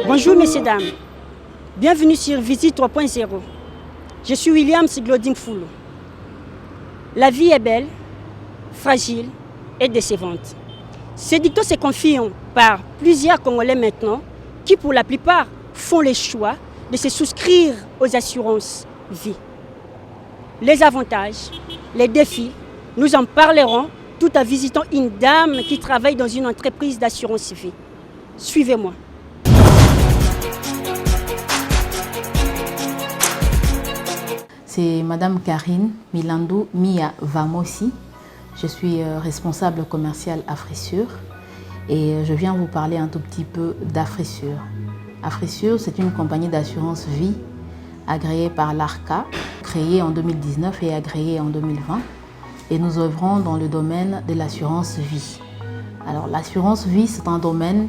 Bonjour messieurs, dames. Bienvenue sur Visite 3.0. Je suis William Sigloding Foulou. La vie est belle, fragile et décevante. Ce dicton se confirme par plusieurs Congolais maintenant qui pour la plupart font le choix de se souscrire aux assurances vie. Les avantages, les défis, nous en parlerons tout en visitant une dame qui travaille dans une entreprise d'assurance vie. Suivez-moi. C'est Madame Karine Milandou Mia Vamosi. Je suis responsable commercial Afrissure et je viens vous parler un tout petit peu d'Afrissure. Afrissure, c'est une compagnie d'assurance vie agréée par l'ARCA, créée en 2019 et agréée en 2020. Et nous œuvrons dans le domaine de l'assurance vie. Alors l'assurance vie, c'est un domaine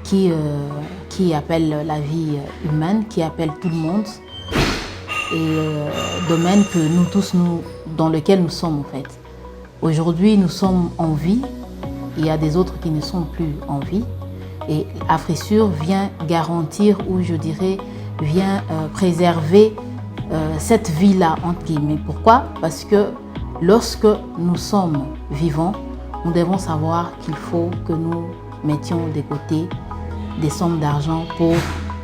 qui appelle la vie humaine, qui appelle tout le monde. Et domaine que nous tous, dans lequel nous sommes en fait. Aujourd'hui, nous sommes en vie, il y a des autres qui ne sont plus en vie. Et Afrissure vient garantir, ou je dirais, vient préserver cette vie-là, entre guillemets. Pourquoi? Parce que lorsque nous sommes vivants, nous devons savoir qu'il faut que nous mettions de côté des sommes d'argent pour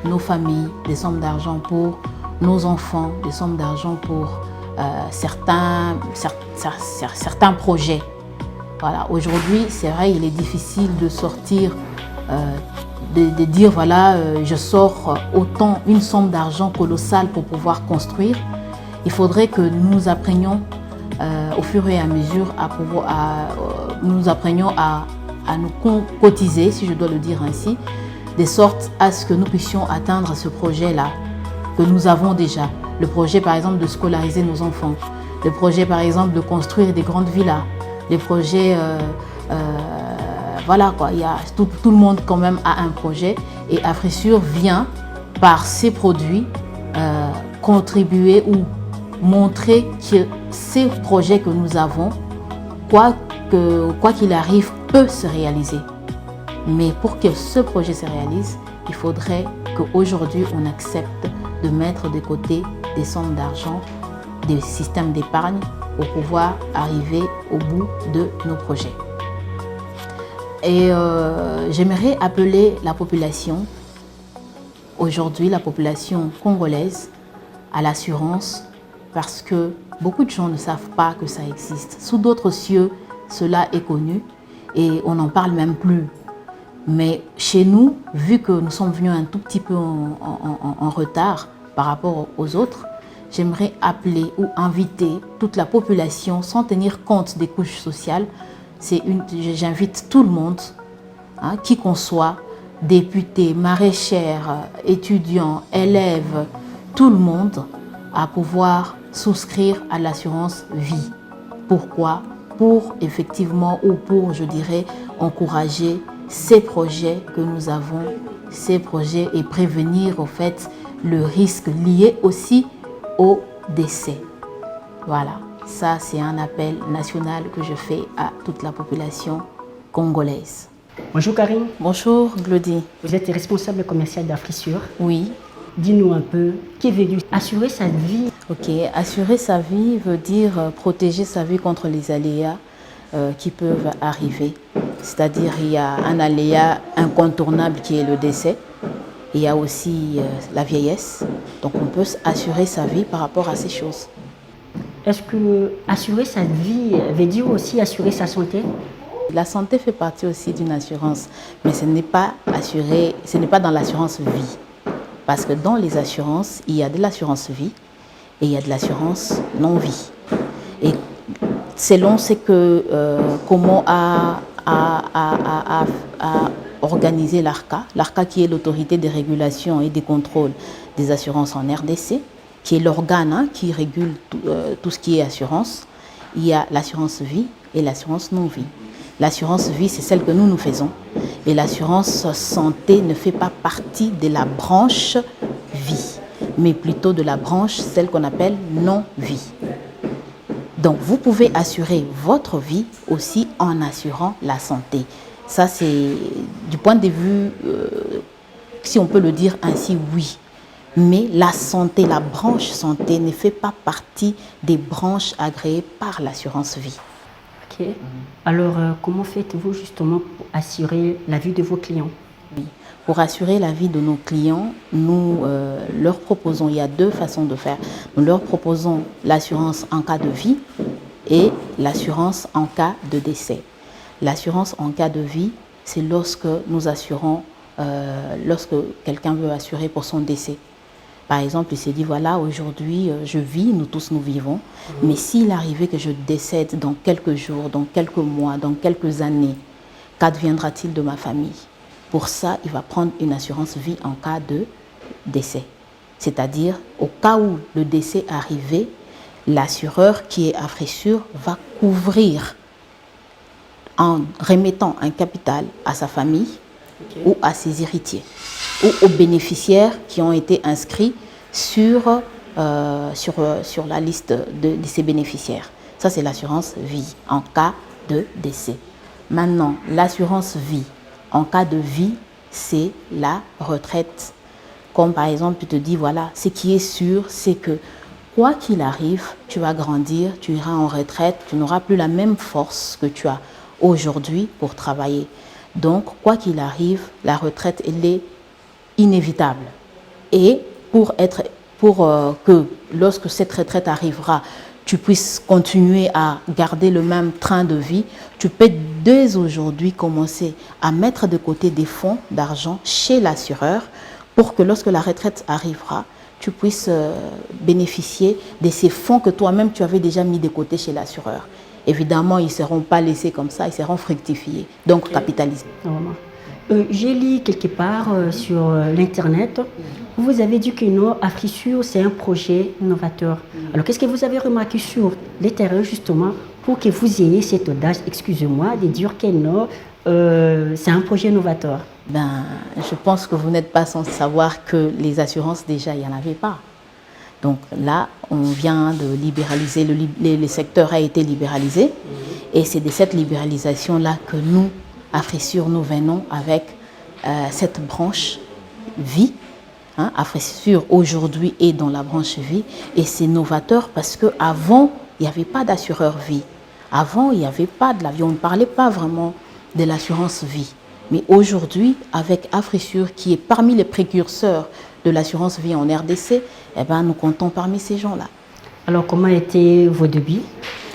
nos familles, des sommes d'argent pour nos enfants, des sommes d'argent pour certains projets. Voilà. Aujourd'hui, c'est vrai, il est difficile de sortir, de dire voilà, je sors autant, une somme d'argent colossale pour pouvoir construire. Il faudrait que nous apprenions au fur et à mesure nous apprenions à nous cotiser, si je dois le dire ainsi, de sorte à ce que nous puissions atteindre ce projet-là que nous avons déjà. Le projet par exemple de scolariser nos enfants, le projet par exemple de construire des grandes villas, les projets, voilà quoi, il y a, tout le monde quand même a un projet et Afrissure vient par ses produits contribuer ou montrer que ces projets que nous avons, quoi qu'il arrive, peut se réaliser. Mais pour que ce projet se réalise, il faudrait qu'aujourd'hui on accepte de mettre de côté des sommes d'argent, des systèmes d'épargne pour pouvoir arriver au bout de nos projets. Et j'aimerais appeler la population, aujourd'hui la population congolaise, à l'assurance parce que beaucoup de gens ne savent pas que ça existe. Sous d'autres cieux, cela est connu et on n'en parle même plus. Mais chez nous, vu que nous sommes venus un tout petit peu en retard par rapport aux autres, j'aimerais appeler ou inviter toute la population sans tenir compte des couches sociales. J'invite tout le monde, qui qu'on soit, députés, maraîchères, étudiants, élèves, tout le monde, à pouvoir souscrire à l'assurance vie. Pourquoi? Pour effectivement, ou pour, je dirais, encourager ces projets que nous avons, ces projets et prévenir au fait le risque lié aussi au décès. Voilà, ça c'est un appel national que je fais à toute la population congolaise. Bonjour Karine. Bonjour Glody. Vous êtes responsable commercial d'Afrissure. Oui. Dis-nous un peu, qui veut dire assurer sa vie? Ok, assurer sa vie veut dire protéger sa vie contre les aléas qui peuvent arriver. C'est-à-dire il y a un aléa incontournable qui est le décès. Il y a aussi la vieillesse. Donc on peut assurer sa vie par rapport à ces choses. Est-ce que assurer sa vie veut dire aussi assurer sa santé? La santé fait partie aussi d'une assurance, mais ce n'est pas dans l'assurance vie. Parce que dans les assurances, il y a de l'assurance vie et il y a de l'assurance non-vie. Et selon ce que, comment a organisé l'ARCA, l'ARCA qui est l'autorité de régulation et de contrôle des assurances en RDC, qui est l'organe qui régule tout ce qui est assurance. Il y a l'assurance vie et l'assurance non-vie. L'assurance vie, c'est celle que nous faisons. Et l'assurance santé ne fait pas partie de la branche vie. mais plutôt de la branche, celle qu'on appelle non-vie. Donc, vous pouvez assurer votre vie aussi en assurant la santé. Ça, c'est du point de vue, si on peut le dire ainsi, oui. Mais la santé, la branche santé ne fait pas partie des branches agréées par l'assurance vie. Ok. Alors, comment faites-vous justement pour assurer la vie de vos clients? Oui. Pour assurer la vie de nos clients, nous leur proposons, il y a deux façons de faire. Nous leur proposons l'assurance en cas de vie et l'assurance en cas de décès. L'assurance en cas de vie, c'est lorsque nous assurons, lorsque quelqu'un veut assurer pour son décès. Par exemple, il s'est dit, voilà, aujourd'hui, je vis, nous tous nous vivons, mais s'il arrivait que je décède dans quelques jours, dans quelques mois, dans quelques années, qu'adviendra-t-il de ma famille? Pour ça, il va prendre une assurance vie en cas de décès. C'est-à-dire, au cas où le décès arrivait, l'assureur qui est Afrissure va couvrir en remettant un capital à sa famille ou à ses héritiers ou aux bénéficiaires qui ont été inscrits sur la liste de ces bénéficiaires. Ça, c'est l'assurance vie en cas de décès. Maintenant, l'assurance vie en cas de vie, c'est la retraite. Comme par exemple, tu te dis, voilà, ce qui est sûr, c'est que quoi qu'il arrive, tu vas grandir, tu iras en retraite, tu n'auras plus la même force que tu as aujourd'hui pour travailler. Donc, quoi qu'il arrive, la retraite, elle est inévitable. Et pour que lorsque cette retraite arrivera, tu puisses continuer à garder le même train de vie, tu peux dès aujourd'hui commencer à mettre de côté des fonds d'argent chez l'assureur pour que lorsque la retraite arrivera, tu puisses bénéficier de ces fonds que toi-même tu avais déjà mis de côté chez l'assureur. Évidemment, ils ne seront pas laissés comme ça, ils seront fructifiés, donc capitalisés. J'ai lu quelque part sur l'Internet, vous avez dit que non, Afrissure, c'est un projet novateur. Alors, qu'est-ce que vous avez remarqué sur les terrains, justement, pour que vous ayez cette audace, excusez-moi, de dire que non, c'est un projet novateur? Je pense que vous n'êtes pas sans savoir que les assurances, déjà, il n'y en avait pas. Donc là, on vient de libéraliser, le secteur a été libéralisé. Et c'est de cette libéralisation-là que nous, Afrissure, nous venons avec cette branche vie. Afrissure aujourd'hui est dans la branche vie. Et c'est novateur parce qu'avant, il n'y avait pas d'assureur vie. Avant, il n'y avait pas de la vie. On ne parlait pas vraiment de l'assurance vie. Mais aujourd'hui, avec Afrissure, qui est parmi les précurseurs de l'assurance vie en RDC, nous comptons parmi ces gens-là. Alors, comment étaient vos débuts?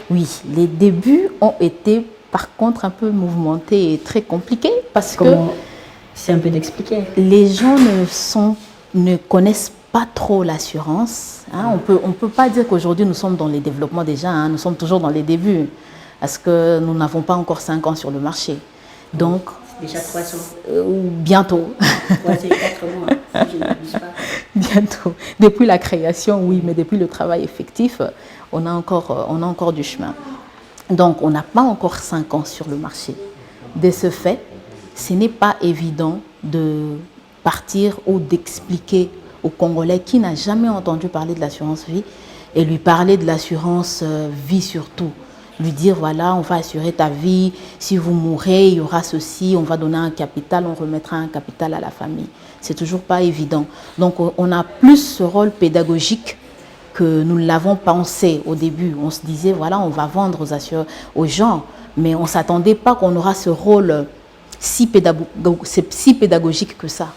Oui, les débuts ont été par contre un peu mouvementés et très compliqués parce que c'est un peu d'expliquer. Les gens ne connaissent pas trop l'assurance. On peut pas dire qu'aujourd'hui nous sommes dans les développements déjà, nous sommes toujours dans les débuts parce que nous n'avons pas encore 5 ans sur le marché. Donc, déjà 300. Bientôt. 3 et 4 mois, si je ne m'abuse pas. Bientôt. Depuis la création, oui, mais depuis le travail effectif, on a encore du chemin. Donc, on n'a pas encore 5 ans sur le marché. De ce fait, ce n'est pas évident de partir ou d'expliquer au Congolais qui n'a jamais entendu parler de l'assurance vie et lui parler de l'assurance vie surtout. Lui dire, voilà, on va assurer ta vie, si vous mourrez, il y aura ceci, on va donner un capital, on remettra un capital à la famille. C'est toujours pas évident. Donc, on a plus ce rôle pédagogique que nous l'avons pensé au début. On se disait, voilà, on va vendre aux gens, mais on ne s'attendait pas qu'on aura ce rôle si pédagogique que ça.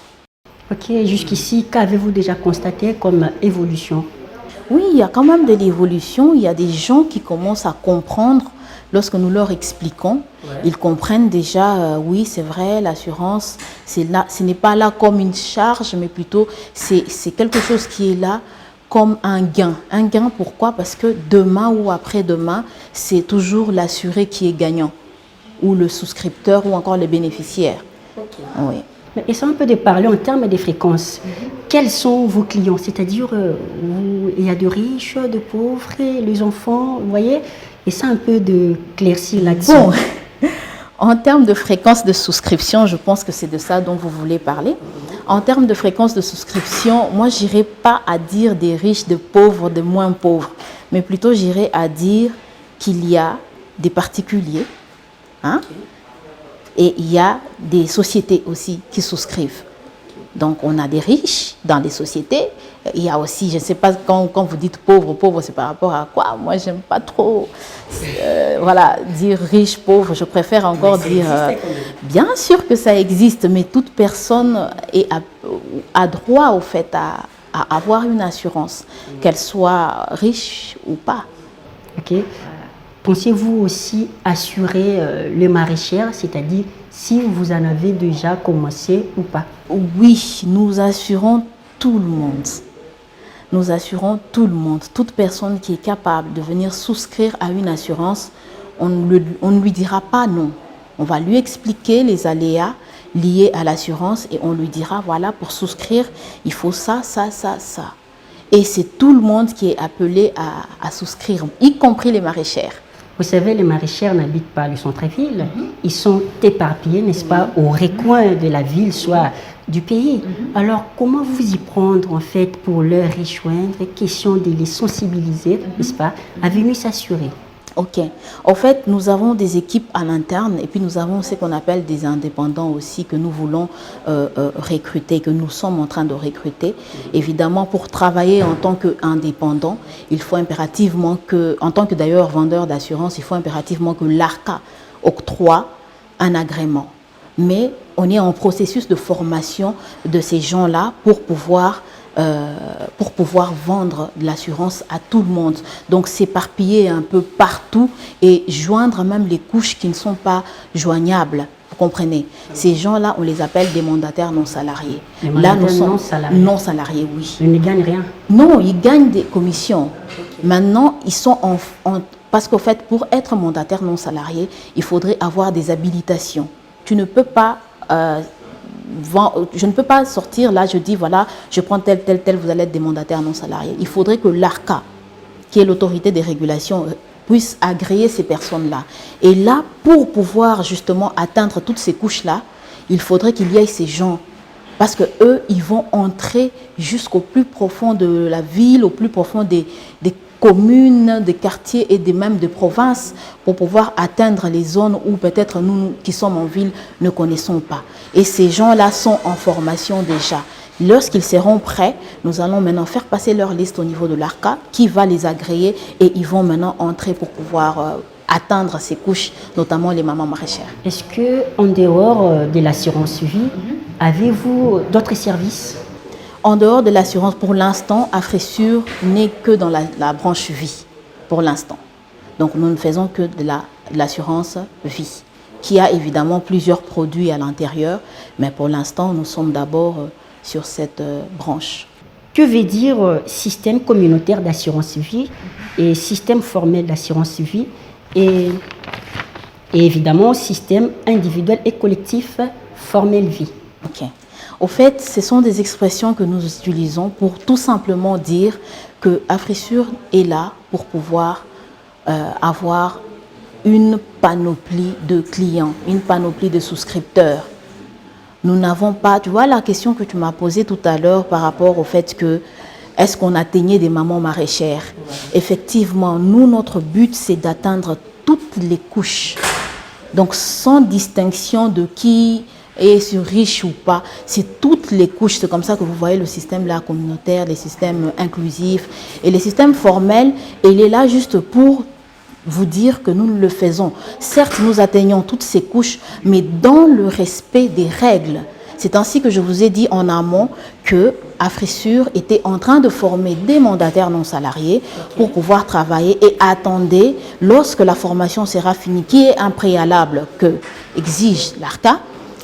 Ok, jusqu'ici, qu'avez-vous déjà constaté comme évolution? Oui, il y a quand même de l'évolution. Il y a des gens qui commencent à comprendre lorsque nous leur expliquons. Ouais. Ils comprennent déjà, oui, c'est vrai, l'assurance, ce n'est pas là comme une charge, mais plutôt c'est quelque chose qui est là comme un gain. Un gain, pourquoi? Parce que demain ou après-demain, c'est toujours l'assuré qui est gagnant, ou le souscripteur, ou encore les bénéficiaires. Okay. Oui. Mais essayons un peu de parler en termes de fréquences. Quels sont vos clients? C'est-à-dire, il y a de riches, de pauvres, les enfants, vous voyez? Et ça un peu de claircir là-dessus. Bon, En termes de fréquence de souscription, je pense que c'est de ça dont vous voulez parler. En termes de fréquence de souscription, moi, je n'irai pas à dire des riches, des pauvres, des moins pauvres, mais plutôt j'irai à dire qu'il y a des particuliers, hein, et il y a des sociétés aussi qui souscrivent. Donc, on a des riches dans les sociétés. Il y a aussi, je ne sais pas, quand vous dites pauvre, pauvre, c'est par rapport à quoi? Moi, je n'aime pas trop voilà, dire riche, pauvre. Je préfère encore dire... bien sûr que ça existe, mais toute personne a droit, au fait, à avoir une assurance, qu'elle soit riche ou pas. Ok. Pensez-vous aussi assurer le maraîchère, c'est-à-dire si vous en avez déjà commencé ou pas? Oui, nous assurons tout le monde. Nous assurons tout le monde. Toute personne qui est capable de venir souscrire à une assurance, on ne lui dira pas non. On va lui expliquer les aléas liés à l'assurance et on lui dira, voilà, pour souscrire, il faut ça, ça, ça, ça. Et c'est tout le monde qui est appelé à souscrire, y compris les maraîchères. Vous savez, les maraîchères n'habitent pas le centre-ville. Ils sont éparpillés, n'est-ce pas, aux recoins de la ville, soit du pays. Alors, comment vous y prendre, en fait, pour leur rejoindre? Question de les sensibiliser, n'est-ce pas, à venir s'assurer. Ok. En fait, nous avons des équipes à l'interne et puis nous avons ce qu'on appelle des indépendants aussi que nous voulons recruter, que nous sommes en train de recruter. Évidemment, pour travailler en tant qu'indépendant, il faut impérativement que, en tant que d'ailleurs vendeur d'assurance, il faut impérativement que l'ARCA octroie un agrément. Mais on est en processus de formation de ces gens-là pour pouvoir vendre de l'assurance à tout le monde. Donc s'éparpiller un peu partout et joindre même les couches qui ne sont pas joignables. Vous comprenez? Ces gens-là, on les appelle des mandataires non salariés. Là, nous sommes non salariés, oui. Ils ne gagnent rien? Non, ils gagnent des commissions. Maintenant, ils sont parce qu'au fait, pour être mandataire non salarié, il faudrait avoir des habilitations. Tu ne peux pas... je ne peux pas sortir là, je dis voilà, je prends tel, vous allez être des mandataires non salariés. Il faudrait que l'ARCA, qui est l'autorité des régulations, puisse agréer ces personnes-là. Et là, pour pouvoir justement atteindre toutes ces couches-là, il faudrait qu'il y ait ces gens. Parce qu'eux, ils vont entrer jusqu'au plus profond de la ville, au plus profond des communes, des quartiers et même des provinces pour pouvoir atteindre les zones où peut-être nous qui sommes en ville ne connaissons pas. Et ces gens-là sont en formation déjà. Lorsqu'ils seront prêts, nous allons maintenant faire passer leur liste au niveau de l'ARCA qui va les agréer et ils vont maintenant entrer pour pouvoir atteindre ces couches, notamment les mamans maraîchères. Est-ce qu'en dehors de l'assurance vie, avez-vous d'autres services? En dehors de l'assurance, pour l'instant, Afresure n'est que dans la branche vie, pour l'instant. Donc nous ne faisons que de l'assurance vie, qui a évidemment plusieurs produits à l'intérieur, mais pour l'instant, nous sommes d'abord sur cette branche. Que veut dire système communautaire d'assurance vie et système formel d'assurance vie et évidemment système individuel et collectif formel vie? Ok. Au fait, ce sont des expressions que nous utilisons pour tout simplement dire que Afresure est là pour pouvoir avoir une panoplie de clients, une panoplie de souscripteurs. Nous n'avons pas, tu vois la question que tu m'as posée tout à l'heure par rapport au fait que est-ce qu'on atteignait des mamans maraîchères? Effectivement, nous, notre but, c'est d'atteindre toutes les couches. Donc, sans distinction de qui est sur riche ou pas, c'est toutes les couches. C'est comme ça que vous voyez le système là, communautaire, les systèmes inclusifs et les systèmes formels. Et il est là juste pour vous dire que nous le faisons. Certes, nous atteignons toutes ces couches, mais dans le respect des règles. C'est ainsi que je vous ai dit en amont que Afresure était en train de former des mandataires non salariés pour pouvoir travailler et attendez, lorsque la formation sera finie, qui est un préalable que exige l'ARCA,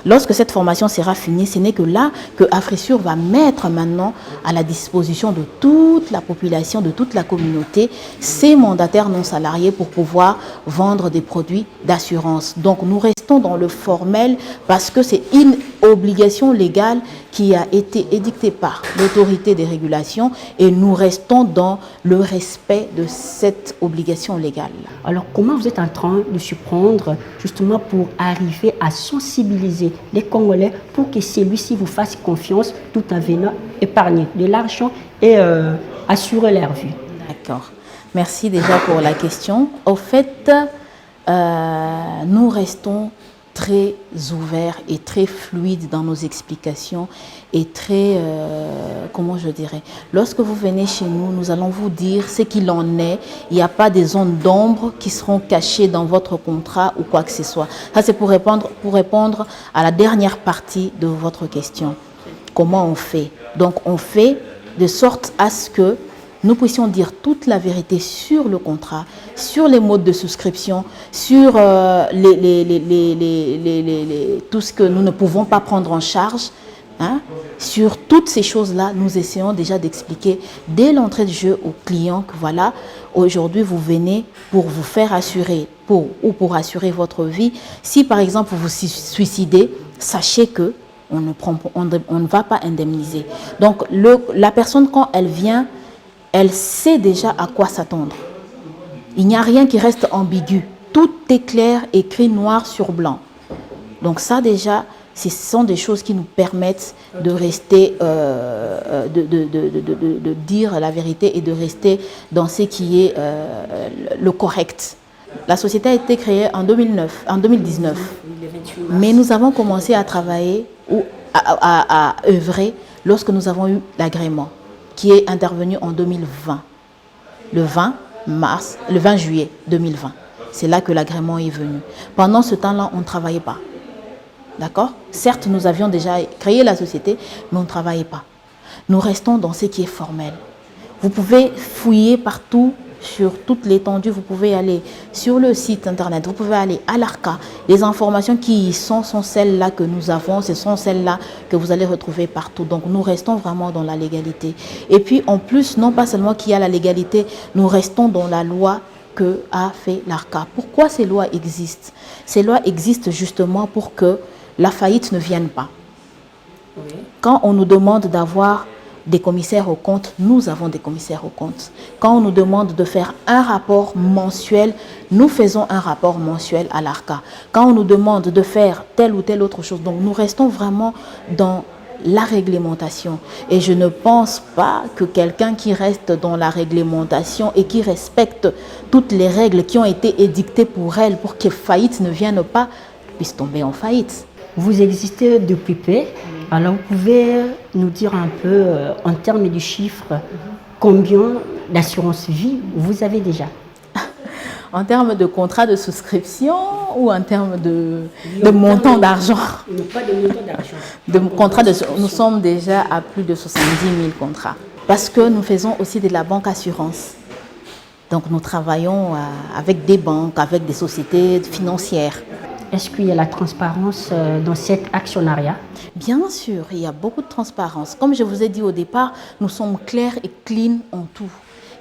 lorsque cette formation sera finie, ce n'est que là que Afresure va mettre maintenant à la disposition de toute la population, de toute la communauté, ces mandataires non salariés pour pouvoir vendre des produits d'assurance. Donc nous restons dans le formel parce que c'est obligation légale qui a été édictée par l'autorité des régulations et nous restons dans le respect de cette obligation légale. Alors comment vous êtes en train de s'y prendre justement pour arriver à sensibiliser les Congolais pour que celui-ci vous fasse confiance tout en venant épargner de l'argent et assurer leur vie? D'accord. Merci déjà pour la question. Au fait, nous restons très ouverts et très fluides dans nos explications et très, comment je dirais, lorsque vous venez chez nous, nous allons vous dire ce qu'il en est. Il n'y a pas des zones d'ombre qui seront cachées dans votre contrat ou quoi que ce soit. Ça, c'est pour répondre à la dernière partie de votre question. Comment on fait? Donc, on fait de sorte à ce que nous puissions dire toute la vérité sur le contrat, sur les modes de souscription, sur tout ce que nous ne pouvons pas prendre en charge. Hein. Sur toutes ces choses-là, nous essayons déjà d'expliquer dès l'entrée de jeu aux clients que voilà, aujourd'hui vous venez pour vous faire assurer, pour assurer votre vie. Si par exemple vous vous suicidez, sachez que on ne va pas indemniser. Donc la personne quand elle vient, elle sait déjà à quoi s'attendre. Il n'y a rien qui reste ambigu. Tout est clair, écrit noir sur blanc. Donc ça déjà, ce sont des choses qui nous permettent de rester, de dire la vérité et de rester dans ce qui est le correct. La société a été créée en 2019. Mais nous avons commencé à travailler ou à œuvrer lorsque nous avons eu l'agrément, qui est intervenu en 2020, le 20 juillet 2020. C'est là que l'agrément est venu. Pendant ce temps-là, on ne travaillait pas. D'accord? Certes, nous avions déjà créé la société, mais on ne travaillait pas. Nous restons dans ce qui est formel. Vous pouvez fouiller partout, sur toute l'étendue, vous pouvez aller sur le site internet, vous pouvez aller à l'ARCA. Les informations qui y sont celles-là que nous avons, ce sont celles-là que vous allez retrouver partout. Donc nous restons vraiment dans la légalité. Et puis en plus, non pas seulement qu'il y a la légalité, nous restons dans la loi que a fait l'ARCA. Pourquoi ces lois existent? Ces lois existent justement pour que la faillite ne vienne pas. Oui. Quand on nous demande d'avoir des commissaires aux comptes, nous avons des commissaires aux comptes. Quand on nous demande de faire un rapport mensuel, nous faisons un rapport mensuel à l'ARCA. Quand on nous demande de faire telle ou telle autre chose, donc nous restons vraiment dans la réglementation. Et je ne pense pas que quelqu'un qui reste dans la réglementation et qui respecte toutes les règles qui ont été édictées pour elle, pour que faillite ne vienne pas, puisse tomber en faillite. Vous existez depuis peu. Alors, vous pouvez nous dire un peu, en termes de chiffres, combien d'assurance vie vous avez déjà? En termes de contrat de souscription ou en termes de montant d'argent? Pas de montant d'argent. Nous sommes déjà à plus de 70 000 contrats. Parce que nous faisons aussi de la banque assurance. Donc, nous travaillons avec des banques, avec des sociétés financières. Est-ce qu'il y a la transparence dans cet actionnariat? Bien sûr, il y a beaucoup de transparence. Comme je vous ai dit au départ, nous sommes clairs et clean en tout.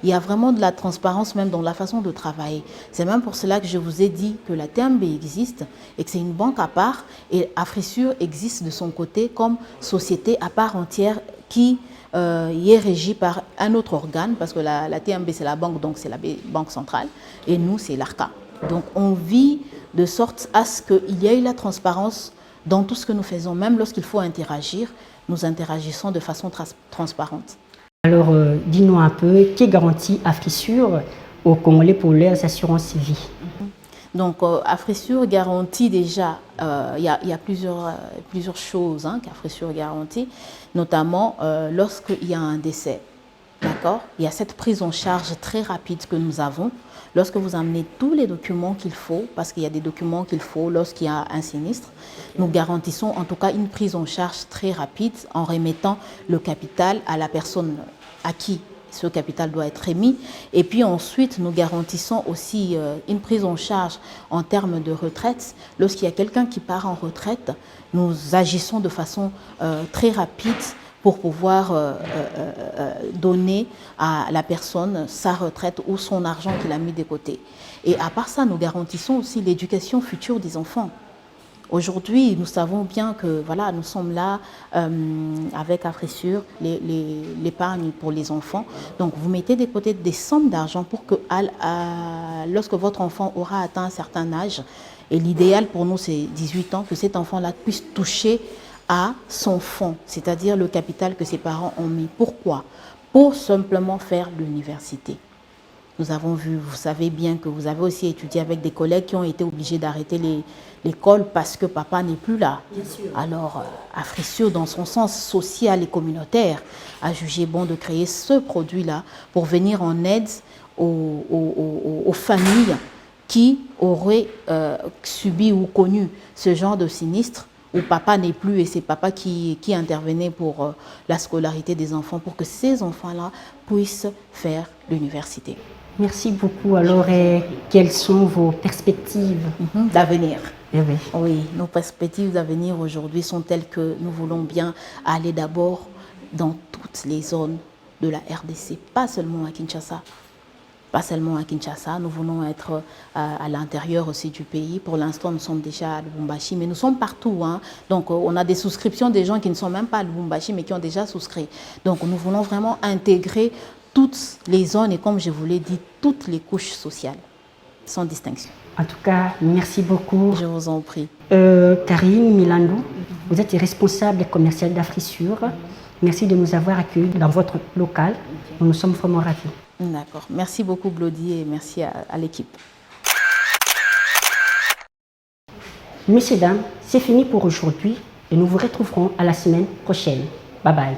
Il y a vraiment de la transparence même dans la façon de travailler. C'est même pour cela que je vous ai dit que la TMB existe et que c'est une banque à part et Afrissure existe de son côté comme société à part entière qui y est régie par un autre organe parce que la TMB c'est la banque, donc c'est la banque centrale et nous c'est l'ARCA. Donc on vit de sorte à ce qu'il y ait la transparence dans tout ce que nous faisons. Même lorsqu'il faut interagir, nous interagissons de façon transparente. Alors, dis-nous un peu, qui garantit Afrissure aux Congolais pour leurs assurances vie? Donc, Afrissure garantit déjà, il y a plusieurs choses qu'Afrissure garantit, notamment lorsqu'il y a un décès. D'accord? Il y a cette prise en charge très rapide que nous avons. Lorsque vous amenez tous les documents qu'il faut, parce qu'il y a des documents qu'il faut lorsqu'il y a un sinistre, nous garantissons en tout cas une prise en charge très rapide en remettant le capital à la personne à qui ce capital doit être remis. Et puis ensuite, nous garantissons aussi une prise en charge en termes de retraite. Lorsqu'il y a quelqu'un qui part en retraite, nous agissons de façon très rapide pour pouvoir donner à la personne sa retraite ou son argent qu'il a mis de côté. Et à part ça, nous garantissons aussi l'éducation future des enfants. Aujourd'hui, nous savons bien que voilà, nous sommes là avec Afrissure, l'épargne pour les enfants. Donc, vous mettez de côté des sommes d'argent pour que lorsque votre enfant aura atteint un certain âge, et l'idéal pour nous, c'est 18 ans, que cet enfant-là puisse toucher à son fonds, c'est-à-dire le capital que ses parents ont mis. Pourquoi? Pour simplement faire l'université. Nous avons vu, vous savez bien que vous avez aussi étudié avec des collègues qui ont été obligés d'arrêter l'école parce que papa n'est plus là. Bien sûr. Alors, Afrissure, dans son sens social et communautaire, a jugé bon de créer ce produit-là pour venir en aide aux familles qui auraient subi ou connu ce genre de sinistre où papa n'est plus et c'est papa qui intervenait pour la scolarité des enfants pour que ces enfants-là puissent faire l'université. Merci beaucoup. Alors, quelles sont vos perspectives d'avenir? Eh oui. Oui, nos perspectives d'avenir aujourd'hui sont telles que nous voulons bien aller d'abord dans toutes les zones de la RDC, pas seulement à Kinshasa. Pas seulement à Kinshasa, nous voulons être à l'intérieur aussi du pays. Pour l'instant, nous sommes déjà à Lubumbashi, mais nous sommes partout. Hein. Donc, on a des souscriptions des gens qui ne sont même pas à Lubumbashi, mais qui ont déjà souscrit. Donc, nous voulons vraiment intégrer toutes les zones et, comme je vous l'ai dit, toutes les couches sociales, sans distinction. En tout cas, merci beaucoup. Je vous en prie. Karine Milandou, vous êtes responsable commerciale d'Afrissure. Merci de nous avoir accueillis dans votre local. Nous sommes vraiment ravis. D'accord. Merci beaucoup, Glody, et merci à l'équipe. Messieurs, dames, c'est fini pour aujourd'hui et nous vous retrouverons à la semaine prochaine. Bye bye.